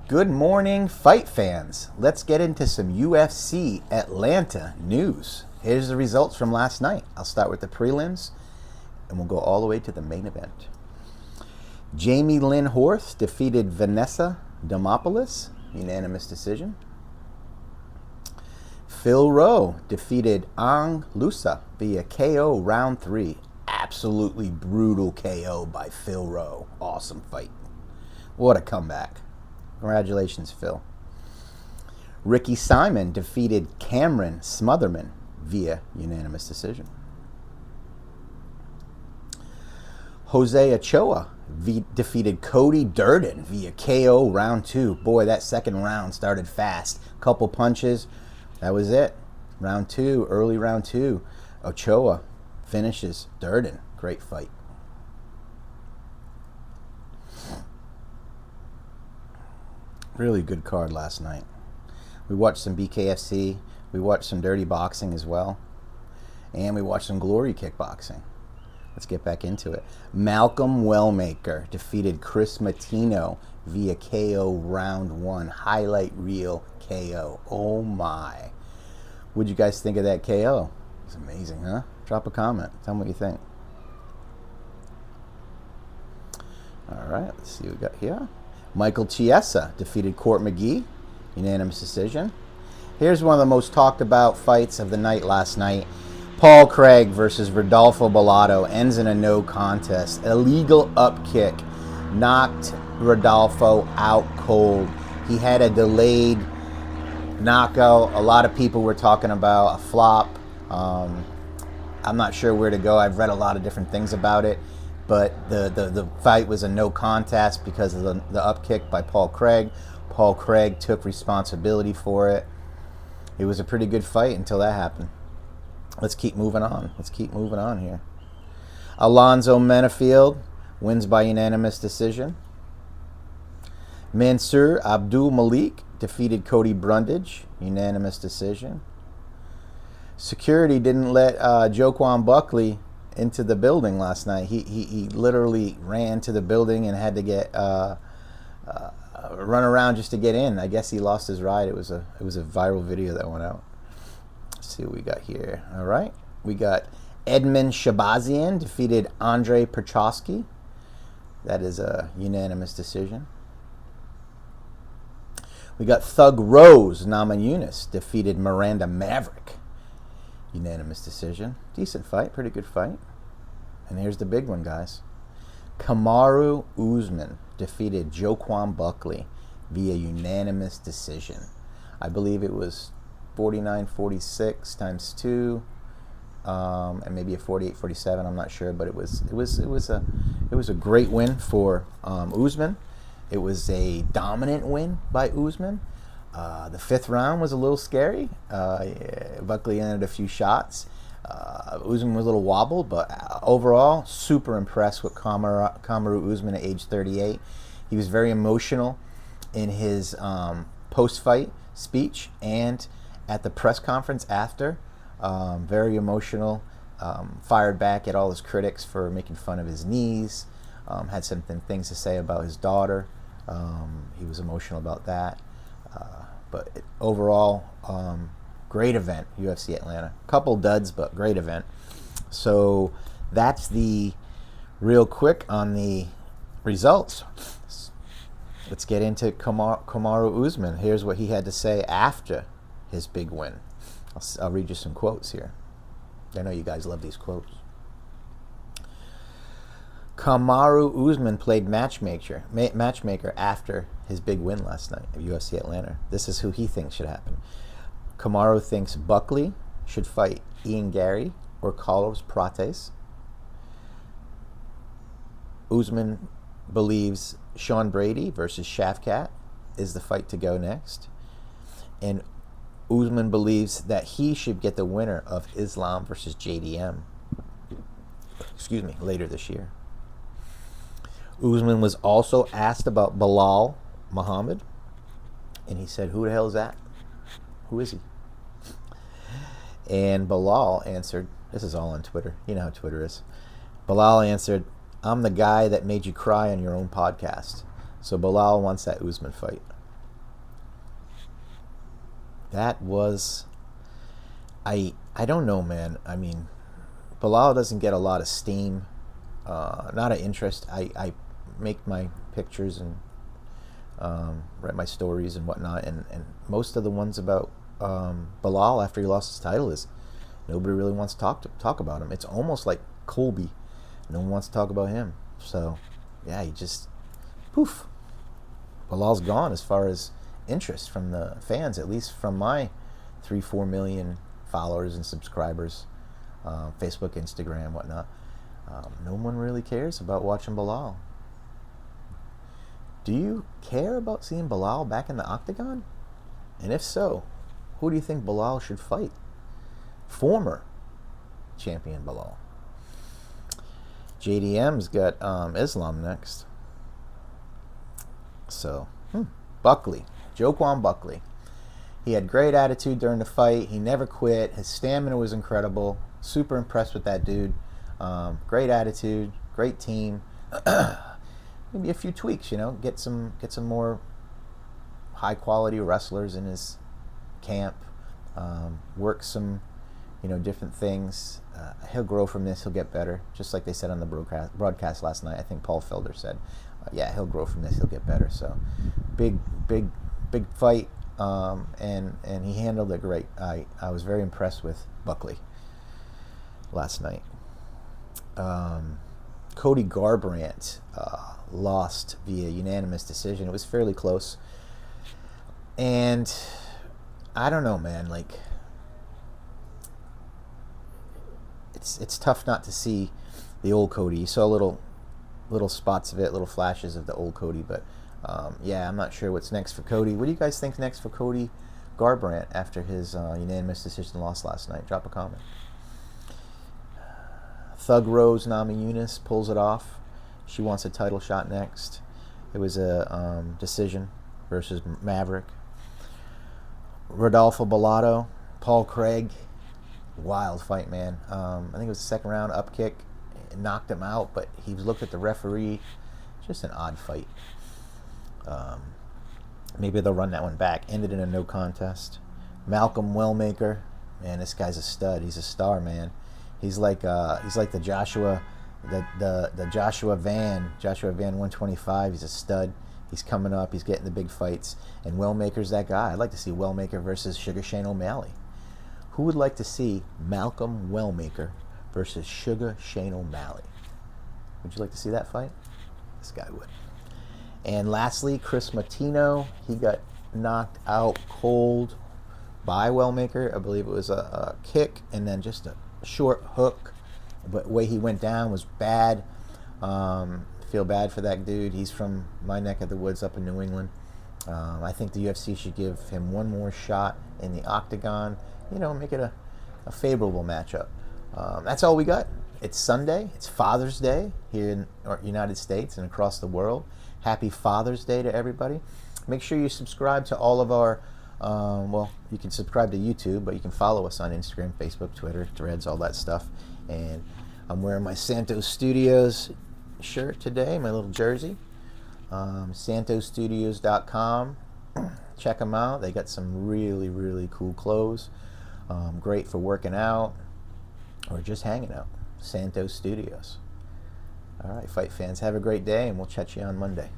Good morning, fight fans. Let's get into some UFC Atlanta news. Here's the results from last night. I'll start with the prelims, and we'll go all the way to the main event. Jamie Lynn Horst defeated Vanessa Demopoulos, unanimous decision. Phil Rowe defeated Ang Lusa via KO round 3. Absolutely brutal KO by Phil Rowe. Awesome fight. What a comeback. Congratulations, Phil. Ricky Simon defeated Cameron Smotherman via unanimous decision. Jose Ochoa defeated Cody Durden via KO round 2. Boy, that second round started fast. Couple punches. That was it. Round 2, early round 2. Ochoa finishes Durden. Great fight. Really good card last night. We watched some BKFC. We watched some dirty boxing as well. And we watched some glory kickboxing. Let's get back into it. Malcolm Wellmaker defeated Chris Matino via KO round 1. Highlight reel KO. Oh my. What'd you guys think of that KO? It's amazing, huh? Drop a comment. Tell me what you think. All right, let's see what we got here. Michael Chiesa defeated Court McGee, unanimous decision. Here's one of the most talked about fights of the night last night. Paul Craig versus Rodolfo Bellato ends in a no contest. Illegal up kick knocked Rodolfo out cold. He had a delayed knockout. A lot of people were talking about a flop. I'm not sure where to go. I've read a lot of different things about it. But the fight was a no contest because of the up kick by Paul Craig. Paul Craig took responsibility for it. It was a pretty good fight until that happened. Let's keep moving on. Let's keep moving on here. Alonzo Menafield wins by unanimous decision. Mansour Abdul Malik defeated Cody Brundage, unanimous decision. Security didn't let Joaquin Buckley into the building last night. He literally ran to the building and had to get run around just to get in. I guess he lost his ride. It was a viral video that went out. Let's see what we got here. All right, we got Edmund Shabazian defeated Andre Perchowski. That is a unanimous decision. We got Thug Rose Namajunas defeated Miranda Maverick. Unanimous decision. Decent fight. Pretty good fight. And here's the big one, guys. Kamaru Usman defeated Joaquin Buckley via unanimous decision. I believe it was 49-46 times 2, and maybe a 48-47. I'm not sure, but it was a great win for Usman. It was a dominant win by Usman. The 5th round was a little scary. Buckley ended a few shots. Usman was a little wobbled, but overall, super impressed with Kamaru Usman at age 38. He was very emotional in his post-fight speech and at the press conference after. Very emotional. Fired back at all his critics for making fun of his knees. Had some things to say about his daughter. He was emotional about that. But overall, great event, UFC Atlanta. Couple duds, but great event. So that's the real quick on the results. Let's get into Kamaru Usman. Here's what he had to say after his big win. I'll read you some quotes here. I know you guys love these quotes. Kamaru Usman played matchmaker after his big win last night at UFC Atlanta. This is who he thinks should happen. Kamaru thinks Buckley should fight Ian Gary or Carlos Prates. Usman believes Sean Brady versus Shafkat is the fight to go next. And Usman believes that he should get the winner of Islam versus JDM, later this year. Usman was also asked about Bilal Muhammad, and he said, "Who the hell is that? Who is he?" And Bilal answered, this is all on Twitter. You know how Twitter is. Bilal answered, "I'm the guy that made you cry on your own podcast." So Bilal wants that Usman fight. That was, I don't know, man. I mean, Bilal doesn't get a lot of steam, not of interest. I make my pictures and write my stories and whatnot, and most of the ones about Bilal after he lost his title is nobody really wants to talk about him. It's almost like Colby. No one wants to talk about him. So, yeah, he just poof. Bilal's gone as far as interest from the fans, at least from my 3-4 million followers and subscribers, Facebook, Instagram, whatnot. No one really cares about watching Bilal. Do you care about seeing Bilal back in the octagon? And if so, who do you think Bilal should fight? Former champion Bilal. JDM's got Islam next. So, Buckley. Joaquin Buckley. He had great attitude during the fight. He never quit. His stamina was incredible. Super impressed with that dude. Great attitude. Great team. Maybe a few tweaks, get some more high quality wrestlers in his camp. Work some, different things. He'll grow from this. He'll get better. Just like they said on the broadcast last night. I think Paul Felder said, yeah, he'll grow from this. He'll get better. So, big fight. And he handled it great. I was very impressed with Buckley last night. Cody Garbrandt lost via unanimous decision. It was fairly close. And I don't know, man. Like, it's tough not to see the old Cody. You saw little spots of it, little flashes of the old Cody. But, yeah, I'm not sure what's next for Cody. What do you guys think next for Cody Garbrandt after his unanimous decision loss last night? Drop a comment. Thug Rose Namajunas pulls it off. She wants a title shot next. It was a decision versus Maverick. Rodolfo Bellato, Paul Craig, wild fight, man. I think it was the second round up kick. It knocked him out, but he looked at the referee. Just an odd fight. Maybe they'll run that one back. Ended in a no contest. Malcolm Wellmaker, man, this guy's a stud. He's a star, man. He's like the Joshua Van 125. He's a stud. He's coming up. He's getting the big fights. And Wellmaker's that guy. I'd like to see Wellmaker versus Sugar Shane O'Malley. Who would like to see Malcolm Wellmaker versus Sugar Shane O'Malley? Would you like to see that fight? This guy would. And lastly, Chris Martino. He got knocked out cold by Wellmaker. I believe it was a kick and then just a short hook. But the way he went down was bad. Feel bad for that dude. He's from my neck of the woods up in New England. I think the UFC should give him one more shot in the octagon. Make it a favorable matchup. That's all we got. It's Sunday. It's Father's Day here in the United States and across the world. Happy Father's Day to everybody. Make sure you subscribe to all of our, you can subscribe to YouTube, but you can follow us on Instagram, Facebook, Twitter, Threads, all that stuff. And I'm wearing my Santos Studios shirt today, my little jersey. SantosStudios.com. Check them out. They got some really, really cool clothes. Great for working out or just hanging out. Santos Studios. All right, fight fans, have a great day, and we'll chat you on Monday.